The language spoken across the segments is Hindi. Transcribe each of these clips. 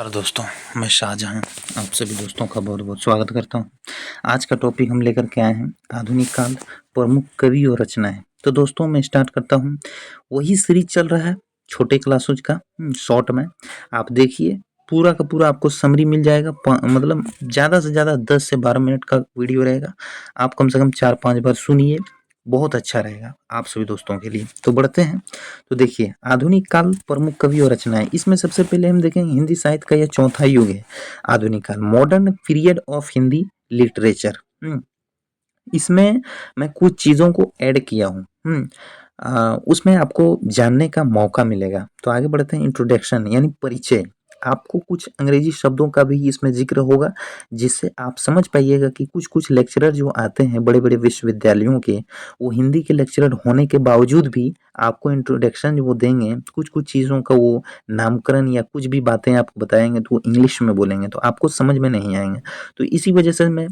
नमस्कार दोस्तों, मैं शाहजहां आप सभी दोस्तों का बहुत बहुत स्वागत करता हूं। आज का टॉपिक हम लेकर के आए हैं आधुनिक काल, प्रमुख कवि और रचनाएं। तो दोस्तों मैं स्टार्ट करता हूं। वही सीरीज चल रहा है छोटे क्लासेज का, शॉर्ट में आप देखिए, पूरा का पूरा आपको समरी मिल जाएगा। मतलब ज़्यादा से ज़्यादा 10 से 12 मिनट का वीडियो रहेगा। आप कम से कम 4-5 बार सुनिए, बहुत अच्छा रहेगा आप सभी दोस्तों के लिए। तो बढ़ते हैं। तो देखिए, आधुनिक काल, प्रमुख कवि और रचनाएं। इसमें सबसे पहले हम देखेंगे हिंदी साहित्य का यह चौथा युग है आधुनिक काल, modern period of Hindi literature. इसमें मैं कुछ चीज़ों को ऐड किया हूँ। उसमें आपको जानने का मौका मिलेगा। तो आगे बढ़ते हैं। इंट्रोडक्शन यानी परिचय। आपको कुछ अंग्रेजी शब्दों का भी इसमें जिक्र होगा, जिससे आप समझ पाइएगा कि कुछ कुछ लेक्चरर जो आते हैं बड़े बड़े विश्वविद्यालयों के, वो हिंदी के लेक्चरर होने के बावजूद भी आपको इंट्रोडक्शन जो वो देंगे, कुछ कुछ चीज़ों का वो नामकरण या कुछ भी बातें आपको बताएंगे तो वो इंग्लिश में बोलेंगे, तो आपको समझ में नहीं आएंगे। तो इसी वजह से मैं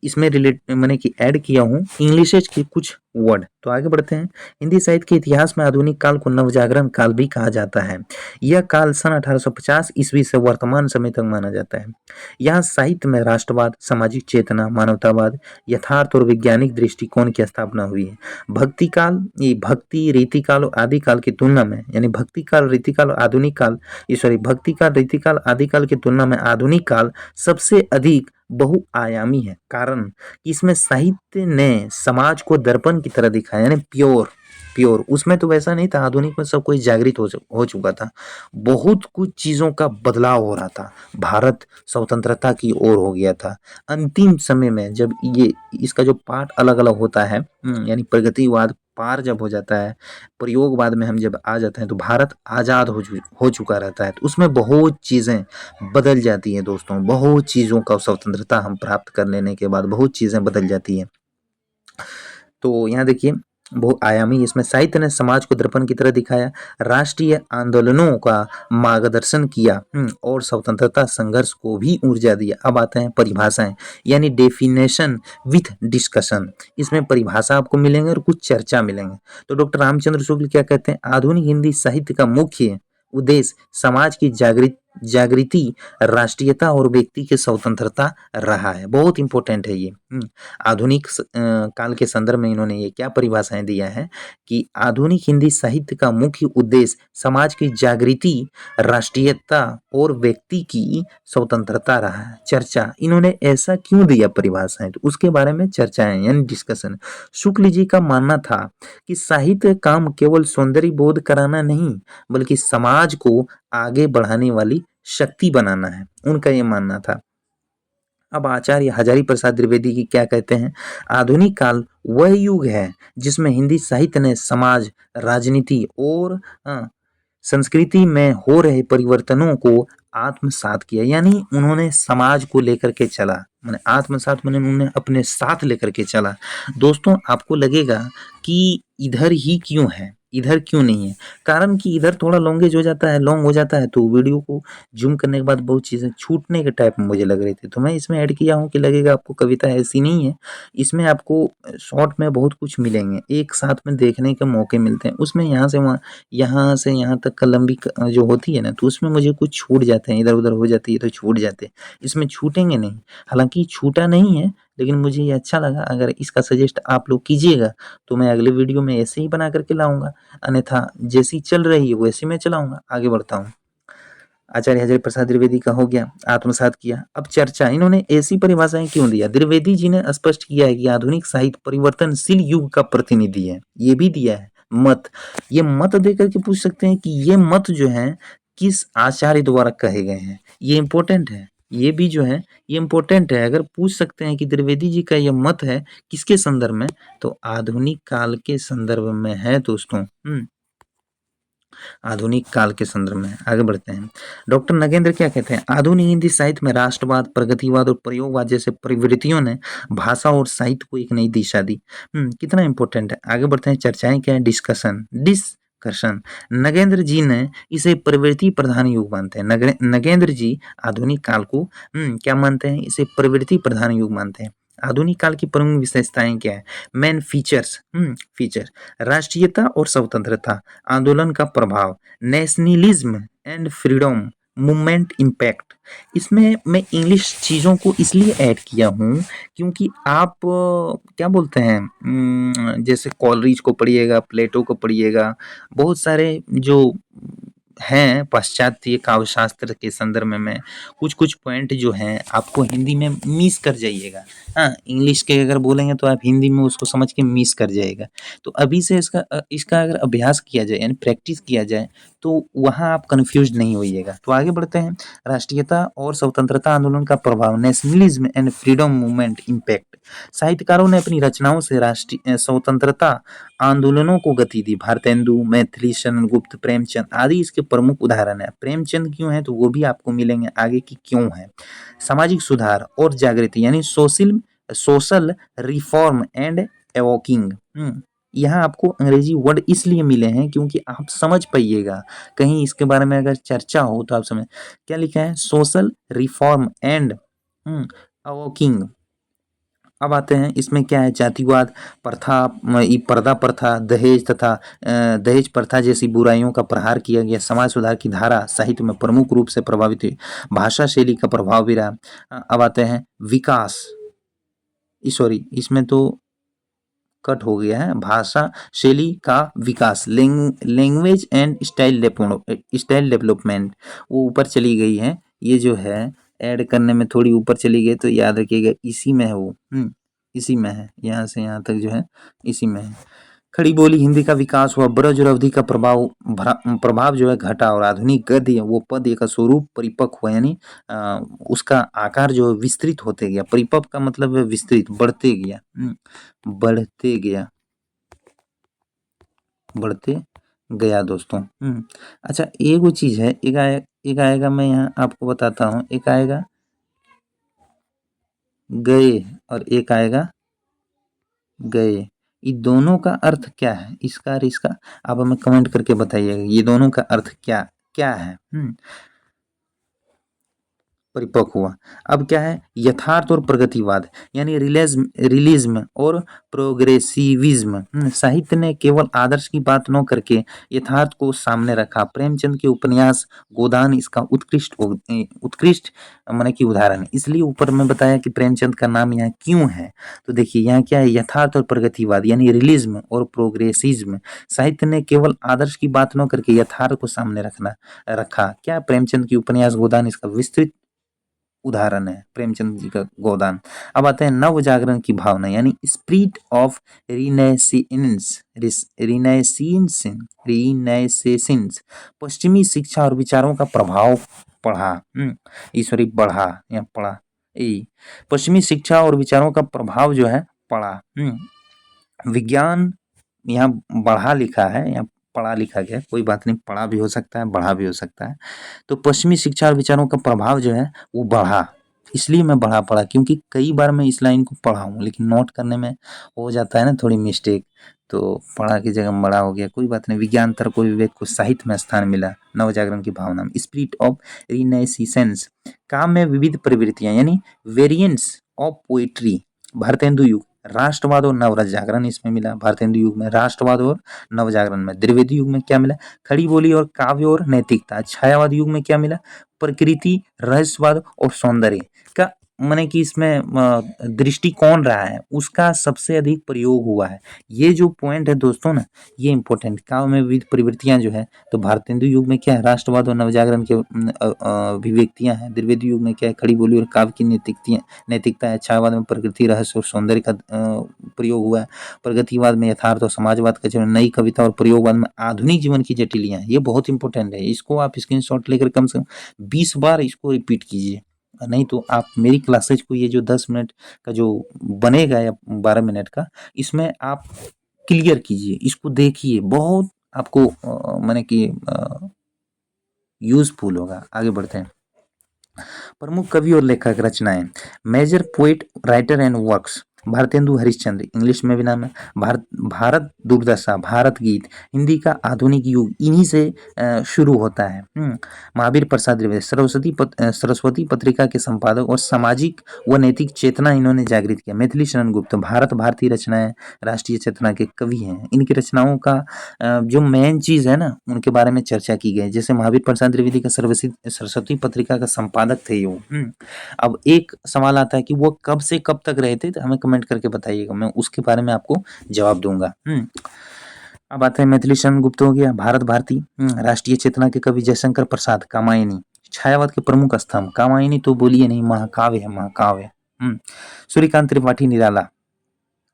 इसमें रिलेट मैंने कि ऐड किया हूँ इंग्लिशेज के कुछ वर्ड। तो आगे बढ़ते हैं। हिंदी साहित्य के इतिहास में आधुनिक काल को नवजागरण काल भी कहा जाता है। यह काल सन 1850 ईस्वी से वर्तमान समय तक माना जाता है। यहाँ साहित्य में राष्ट्रवाद, सामाजिक चेतना, मानवतावाद, यथार्थ और वैज्ञानिक दृष्टिकोण की स्थापना हुई है। भक्ति काल, ये भक्ति रीतिकाल और आदि काल की तुलना में, यानी भक्ति काल, रीतिकाल और आधुनिक काल, सॉरी, भक्ति काल, रीतिकाल, आदि काल की तुलना में आधुनिक काल सबसे अधिक बहुआयामी है। कारण इसमें साहित्य ने समाज को दर्पण की तरह दिखाया, यानी प्योर प्योर। उसमें तो वैसा नहीं था, आधुनिक में सब कोई जागृत हो चुका था, बहुत कुछ चीजों का बदलाव हो रहा था, भारत स्वतंत्रता की ओर हो गया था। अंतिम समय में जब ये इसका जो पार्ट अलग अलग होता है, यानी प्रगतिवाद पार जब हो जाता है, प्रयोगवाद में हम जब आ जाते हैं, तो भारत आजाद हो चुका रहता है। तो उसमें बहुत चीजें बदल जाती हैं दोस्तों, बहुत चीज़ों का स्वतंत्रता हम प्राप्त कर लेने के बाद बहुत चीज़ें बदल जाती हैं। तो यहाँ देखिए, बहुआयामी, इसमें साहित्य ने समाज को दर्पण की तरह दिखाया, राष्ट्रीय आंदोलनों का मार्गदर्शन किया, और स्वतंत्रता संघर्ष को भी ऊर्जा दिया। अब आते हैं परिभाषाएं, यानी डेफिनेशन विथ डिस्कशन। इसमें परिभाषा आपको मिलेंगे और कुछ चर्चा मिलेंगे। तो डॉक्टर रामचंद्र शुक्ल क्या कहते हैं? आधुनिक हिंदी साहित्य का मुख्य उद्देश्य समाज की जागृति, राष्ट्रीयता और व्यक्ति की स्वतंत्रता रहा है। बहुत इंपॉर्टेंट है ये। आधुनिक काल के संदर्भ में इन्होंने ये क्या परिभाषाएं दिया है कि आधुनिक हिंदी साहित्य का मुख्य उद्देश्य समाज की जागृति, राष्ट्रीयता और व्यक्ति की स्वतंत्रता रहा है। चर्चा, इन्होंने ऐसा क्यों दिया परिभाषाएं, तो उसके बारे में चर्चाएं यानी डिस्कशन। शुक्ल जी का मानना था कि साहित्य काम केवल सौंदर्य बोध कराना नहीं, बल्कि समाज को आगे बढ़ाने वाली शक्ति बनाना है, उनका ये मानना था। अब आचार्य हजारी प्रसाद द्विवेदी की क्या कहते हैं? आधुनिक काल वह युग है जिसमें हिंदी साहित्य ने समाज, राजनीति और संस्कृति में हो रहे परिवर्तनों को आत्मसात किया, यानी उन्होंने समाज को लेकर के चला। मैंने आत्मसात, मैंने उन्होंने अपने साथ लेकर के चला। दोस्तों आपको लगेगा कि इधर ही क्यों है, इधर क्यों नहीं है? कारण कि इधर थोड़ा लॉन्गेज हो जाता है, लॉन्ग हो जाता है, तो वीडियो को जूम करने के बाद बहुत चीज़ें छूटने के टाइप में मुझे लग रही थी, तो मैं इसमें ऐड किया हूँ कि लगेगा आपको कविता ऐसी नहीं है। इसमें आपको शॉर्ट में बहुत कुछ मिलेंगे, एक साथ में देखने के मौके मिलते हैं। उसमें यहाँ से वहाँ, यहाँ से यहाँ तक का लंबी जो होती है ना, तो उसमें मुझे कुछ छूट जाते हैं, इधर उधर हो जाती है तो छूट जाते हैं। इसमें छूटेंगे नहीं, हालांकि छूटा नहीं है, लेकिन मुझे ये अच्छा लगा। अगर इसका सजेस्ट आप लोग कीजिएगा तो मैं अगले वीडियो में ऐसे ही बना करके लाऊंगा, अन्यथा जैसी चल रही है वैसे मैं चलाऊंगा। आगे बढ़ता हूँ। आचार्य हजारी प्रसाद द्विवेदी का हो गया, आत्मसात किया। अब चर्चा, इन्होंने ऐसी परिभाषाएं क्यों दिया? द्विवेदी जी ने स्पष्ट किया है कि आधुनिक साहित्य परिवर्तनशील युग का प्रतिनिधि है। ये भी दिया है मत, ये मत देकर के पूछ सकते हैं कि ये मत जो है किस आचार्य द्वारा कहे गए हैं, ये इंपॉर्टेंट है। ये भी जो है ये इंपॉर्टेंट है, अगर पूछ सकते हैं कि द्विवेदी जी का ये मत है किसके संदर्भ में, तो आधुनिक काल के संदर्भ में है दोस्तों। आधुनिक काल के संदर्भ में। आगे बढ़ते हैं। डॉक्टर नगेंद्र क्या कहते हैं? आधुनिक हिंदी साहित्य में राष्ट्रवाद, प्रगतिवाद और प्रयोगवाद जैसे प्रवृत्तियों ने भाषा और साहित्य को एक नई दिशा दी। कितना इंपॉर्टेंट है। आगे बढ़ते हैं। चर्चाएं क्या है? डिस्कशन। नगेंद्र जी ने इसे प्रवृत्ति प्रधान युग मानते हैं। नगेंद्र जी आधुनिक काल को क्या मानते हैं? इसे प्रवृत्ति प्रधान युग मानते हैं। आधुनिक काल की प्रमुख विशेषताएं क्या है? मेन फीचर, राष्ट्रीयता और स्वतंत्रता, आंदोलन का प्रभाव, nationalism and freedom, movement impact. इसमें मैं इंग्लिश चीज़ों को इसलिए ऐड किया हूँ क्योंकि आप क्या बोलते हैं, जैसे कॉलरिज को पढ़िएगा, प्लेटो को पढ़िएगा, बहुत सारे जो हैं पाश्चात्य काव्यशास्त्र के संदर्भ में कुछ कुछ पॉइंट जो हैं आपको हिंदी में मिस कर जाइएगा। हाँ, इंग्लिश के अगर बोलेंगे तो आप हिंदी में उसको समझ के मिस कर जाइएगा। तो अभी से इसका अगर अभ्यास किया जाए यानी प्रैक्टिस किया जाए तो वहाँ आप कन्फ्यूज नहीं होइएगा। तो आगे बढ़ते हैं। राष्ट्रीयता और स्वतंत्रता आंदोलन का प्रभाव, nationalism and freedom movement impact. साहित्यकारों ने अपनी रचनाओं से राष्ट्रीय स्वतंत्रता आंदोलनों को गति दी। भारतेंदु, मैथिली शरण गुप्त, प्रेमचंद आदि इसके प्रमुख उदाहरण हैं। प्रेमचंद क्यों हैं तो वो भी आपको मिलेंगे आगे कि क्यों है। सामाजिक सुधार और जागृति यानी सोशल सोशल रिफॉर्म एंड एवोकिंग। यहाँ आपको अंग्रेजी वर्ड इसलिए मिले हैं क्योंकि आप समझ पाइएगा, कहीं इसके बारे में अगर चर्चा हो तो आप समझ। क्या लिखा है, सोशल रिफॉर्म एंड अवोकिंग। अब आते हैं इसमें क्या है, जातिवाद, प्रथा, पर्दा प्रथा, दहेज तथा दहेज प्रथा जैसी बुराइयों का प्रहार किया गया। समाज सुधार की धारा साहित्य में प्रमुख रूप से प्रभावित हुई। भाषा शैली का प्रभाव भी रहा। अब आते हैं विकास, सॉरी इसमें तो कट हो गया है, भाषा शैली का विकास, लैंग्वेज एंड स्टाइल डेवलपमेंट, वो ऊपर चली गई है। ये जो है ऐड करने में थोड़ी ऊपर चली गई तो याद रखिएगा इसी में है वो, इसी में है, यहाँ से यहाँ तक जो है इसी में है। खड़ी बोली हिंदी का विकास हुआ। ब्रज और अवधि का प्रभाव जो है घटा और आधुनिक गद्य वो पद का स्वरूप परिपक्व हुआ, यानी उसका आकार जो है विस्तृत होते गया। परिपक्व का मतलब है विस्तृत, बढ़ते गया, बढ़ते गया, बढ़ते गया दोस्तों। अच्छा एक वो चीज है, एक आएगा मैं यहाँ आपको बताता हूँ, एक आएगा गए और एक आएगा गए। ये दोनों का अर्थ क्या है, इसका और इसका आप हमें कमेंट करके बताइएगा, ये दोनों का अर्थ क्या क्या है। परिपक्व हुआ। अब क्या है, यथार्थ और प्रगतिवाद यानी रियलिज्म और प्रोग्रेसिविज्म। साहित्य ने केवल आदर्श की बात न करके यथार्थ को सामने रखा। प्रेमचंद के उपन्यास गोदान इसका उत्कृष्ट माने की उदाहरण है। इसलिए ऊपर में बताया कि प्रेमचंद का नाम यहाँ क्यों है, तो देखिए यहाँ क्या है, यथार्थ और प्रगतिवाद यानी रियलिज्म और प्रोग्रेसिज्म। साहित्य ने केवल आदर्श की बात न करके यथार्थ को सामने रखा। क्या, प्रेमचंद की उपन्यास गोदान इसका विस्तृत उदाहरण है, प्रेमचंद जी का गोदान। अब आते हैं नव जागरण की भावना यानी स्पिरिट ऑफ रिनाइसेंस। पश्चिमी शिक्षा और विचारों का प्रभाव पढ़ा, ईश्वरी बढ़ा या पढ़ा, पश्चिमी शिक्षा और विचारों का प्रभाव जो है पढ़ा। विज्ञान यहाँ बढ़ा लिखा है, यहाँ पढ़ा लिखा गया, कोई बात नहीं, पढ़ा भी हो सकता है बढ़ा भी हो सकता है। तो पश्चिमी शिक्षा और विचारों का प्रभाव जो है वो बढ़ा, इसलिए मैं बढ़ा पढ़ा क्योंकि कई बार मैं इस लाइन को पढ़ा हूँ लेकिन नोट करने में हो जाता है ना थोड़ी मिस्टेक, तो पढ़ा की जगह बड़ा हो गया, कोई बात नहीं। विज्ञान तर्क और विवेक को साहित्य में स्थान मिला। नवजागरण की भावना, स्पिरिट ऑफ रिनाइसेंस। काम में विविध प्रवृत्तियां यानी वेरिएंट्स ऑफ पोइट्री। भारतेंदु युग, राष्ट्रवाद और नव जागरण इसमें मिला। भारतेंदु युग में राष्ट्रवाद और नव जागरण में। द्विवेदी युग में क्या मिला, खड़ी बोली और काव्य और नैतिकता। छायावाद युग में क्या मिला, प्रकृति, रहस्यवाद और सौंदर्य का माने कि इसमें दृष्टिकोण रहा है उसका सबसे अधिक प्रयोग हुआ है। ये जो पॉइंट है दोस्तों ना, ये इंपॉर्टेंट। काव्य में विविध प्रवृत्तियां जो है, तो भारतेंदु युग में क्या है, राष्ट्रवाद और नवजागरण के अभिव्यक्तियां हैं। द्विवेदी युग में क्या है, खड़ी बोली और काव्य की नैतिकता है। छायावाद में प्रकृति, रहस्य और सौंदर्य का प्रयोग हुआ है। प्रगतिवाद में यथार्थ और समाजवाद का जो नई कविता और प्रयोगवाद में आधुनिक जीवन की जटिलियां, ये बहुत इंपॉर्टेंट है। इसको आप स्क्रीनशॉट लेकर कम से कम 20 बार इसको रिपीट कीजिए, नहीं तो आप मेरी क्लासेज को ये जो 10 मिनट का जो बनेगा या 12 मिनट का, इसमें आप क्लियर कीजिए, इसको देखिए, बहुत आपको माने कि यूजफुल होगा। आगे बढ़ते हैं। प्रमुख कवि और लेखक रचनाएं। Major poet, writer and works. Bharatendu Harishchandra English में भी नाम है। भारत दुर्दशा, भारत गीत, हिंदी का आधुनिक युग इन्हीं से शुरू होता है। महावीर प्रसाद द्विवेदी सरस्वती पत्रिका के संपादक और सामाजिक व नैतिक चेतना इन्होंने जागृत किया। मैथिली शरण गुप्त भारत भारतीय रचनाएं राष्ट्रीय चेतना के कवि हैं। इनकी रचनाओं का जो मेन चीज है ना, उनके बारे में चर्चा की गई। जैसे महावीर प्रसाद द्विवेदी का सरस्वती पत्रिका का संपादक थे वो। अब एक सवाल आता है कि वो कब से कब तक रहे थे, तो हमें कमेंट करके बताइएगा, मैं उसके बारे में आपको जवाब दूंगा। अब आता है मैथिली शरण गुप्त हो गया, भारत भारती, राष्ट्रीय चेतना के कवि जयशंकर प्रसाद, कामायनी, छायावाद के प्रमुख स्तंभ, कामायनी तो बोलिए नहीं, महाकाव्य है, महाकाव्य। सूर्यकांत त्रिपाठी निराला,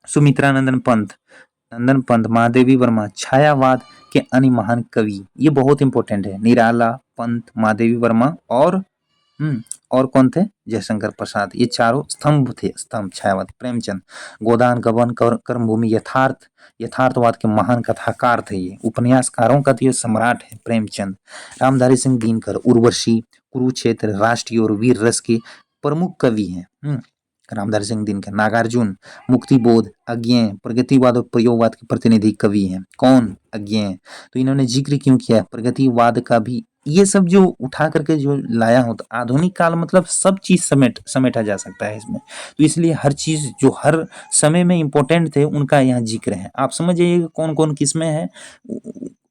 सुमित्रा नंदन पंत, महादेवी वर्मा, छायावाद के अन्य महान कवि, ये बहुत इंपॉर्टेंट है, निराला, पंत, महादेवी वर्मा और कौन थे, जयशंकर प्रसाद, ये चारों स्तंभ थे, स्तंभ छायावाद। प्रेमचंद, गोदान गबन कर्मभूमि, यथार्थवाद के महान कथाकार थे ये, उपन्यासकारों का तो ये सम्राट है प्रेमचंद। रामधारी सिंह दिनकर, उर्वशी, कुरुक्षेत्र, राष्ट्रीय और वीर रस के प्रमुख कवि हैं। रामधारी सिंह दिनकर। नागार्जुन, मुक्तिबोध, अज्ञेय, प्रगतिवाद और प्रयोगवाद के प्रतिनिधि कवि हैं। कौन, अज्ञेय। तो इन्होंने जिक्र क्यों किया प्रगतिवाद का भी, ये सब जो उठा करके जो लाया हो, तो आधुनिक काल मतलब सब चीज समेटा जा सकता है इसमें, तो इसलिए हर चीज जो हर समय में इम्पोर्टेंट थे उनका यहाँ जिक्र है। आप समझ जाइए कौन कौन किसमें है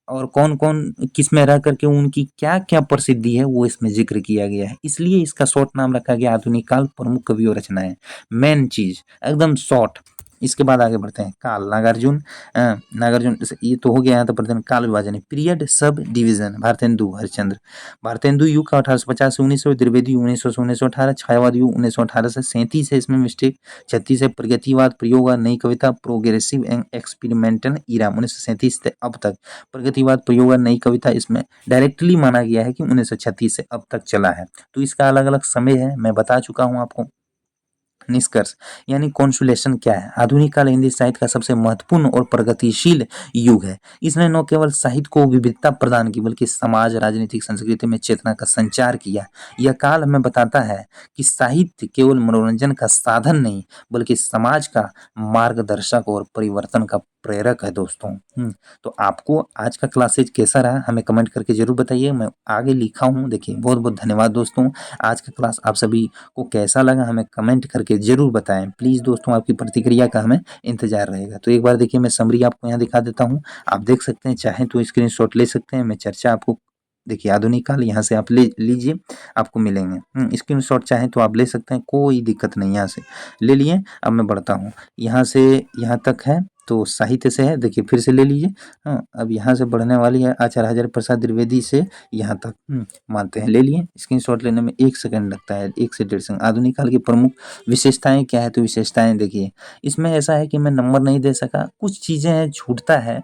और कौन कौन किसमें रह करके उनकी क्या क्या प्रसिद्धि है, वो इसमें जिक्र किया गया है। इसलिए इसका शॉर्ट नाम रखा गया आधुनिक काल प्रमुख कवि और रचनाएं, मेन चीज एकदम शॉर्ट। इसके बाद आगे बढ़ते हैं। काल, नागार्जुन, ये तो हो गया। यहाँ तो प्रधान काल विभाजन है। Period, sub division, Bharatendu Harishchandra. Bharatendu युग का 1850 से 1900, द्विवेदी 1900 से 1918, छायावाद युग 1918 से 37 है, इसमें मिस्टेक 36 है। प्रगतिवाद, प्रयोगवाद, नई कविता, प्रोग्रेसिव एंड एक्सपेरिमेंटल इरा 1937 से अब तक। प्रगतिवाद, प्रयोगवाद, नई कविता, इसमें डायरेक्टली माना गया है कि 1936 से अब तक चला है। तो इसका अलग अलग समय है, मैं बता चुका हूँ आपको। निष्कर्ष यानी कॉन्सुलेशन क्या है, आधुनिक काल हिंदी साहित्य का सबसे महत्वपूर्ण और प्रगतिशील युग है। इसने न केवल साहित्य को विविधता प्रदान की, बल्कि समाज, राजनीतिक, संस्कृति में चेतना का संचार किया। यह काल हमें बताता है कि साहित्य केवल मनोरंजन का साधन नहीं, बल्कि समाज का मार्गदर्शक और परिवर्तन का प्रेरक है दोस्तों। तो आपको आज का क्लासेज कैसा रहा हमें कमेंट करके जरूर बताइए, मैं आगे लिखा हूँ। देखिए, बहुत बहुत धन्यवाद दोस्तों। आज का क्लास आप सभी को कैसा लगा हमें कमेंट करके जरूर बताएं प्लीज़ दोस्तों, आपकी प्रतिक्रिया का हमें इंतजार रहेगा। तो एक बार देखिए, मैं समरी आपको यहाँ दिखा देता हूँ, आप देख सकते हैं, चाहें तो स्क्रीनशॉट ले सकते हैं। मैं चर्चा आपको, देखिए आधुनिक काल यहाँ से आप ले लीजिए, आपको मिलेंगे। स्क्रीनशॉट चाहें तो आप ले सकते हैं, कोई दिक्कत नहीं, यहाँ से ले लिए। अब मैं बढ़ता हूँ, यहाँ से यहाँ तक है तो साहित्य से है, देखिए फिर से ले लीजिए। अब यहाँ से बढ़ने वाली है आचार्य हजारी प्रसाद द्विवेदी से यहाँ तक मानते हैं, ले लिए। स्क्रीनशॉट लेने में 1 सेकंड लगता है, 1 से 1.5 सेकंड। आधुनिक काल की प्रमुख विशेषताएं क्या है, तो विशेषताएं देखिए, इसमें ऐसा है कि मैं नंबर नहीं दे सका, कुछ चीज़ें हैं छूटता है,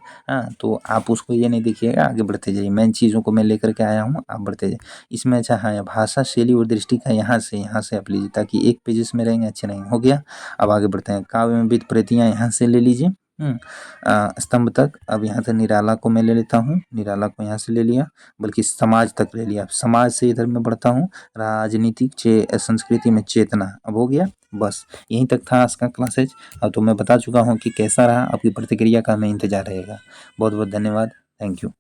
तो आप उसको ये नहीं देखिएगा, आगे बढ़ते जाइए। मेन चीज़ों को मैं लेकर के आया हूँ, आप बढ़ते जाइए। इसमें अच्छा है भाषा, शैली और दृष्टि का, यहाँ से आप लीजिए, ताकि एक पेजेस में रहेंगे, अच्छे नहीं हो गया। अब आगे बढ़ते हैं। काव्य में विविध प्रतियां, यहाँ से ले लीजिए स्तंभ तक। अब यहाँ से निराला को मैं ले लेता हूँ, निराला को यहाँ से ले लिया, बल्कि समाज तक ले लिया। समाज से इधर मैं बढ़ता हूँ, राजनीतिक संस्कृति में चेतना, अब हो गया। बस यहीं तक था आज का क्लासेज। अब तो मैं बता चुका हूँ कि कैसा रहा, आपकी प्रतिक्रिया का हमें इंतजार रहेगा। बहुत बहुत धन्यवाद, थैंक यू।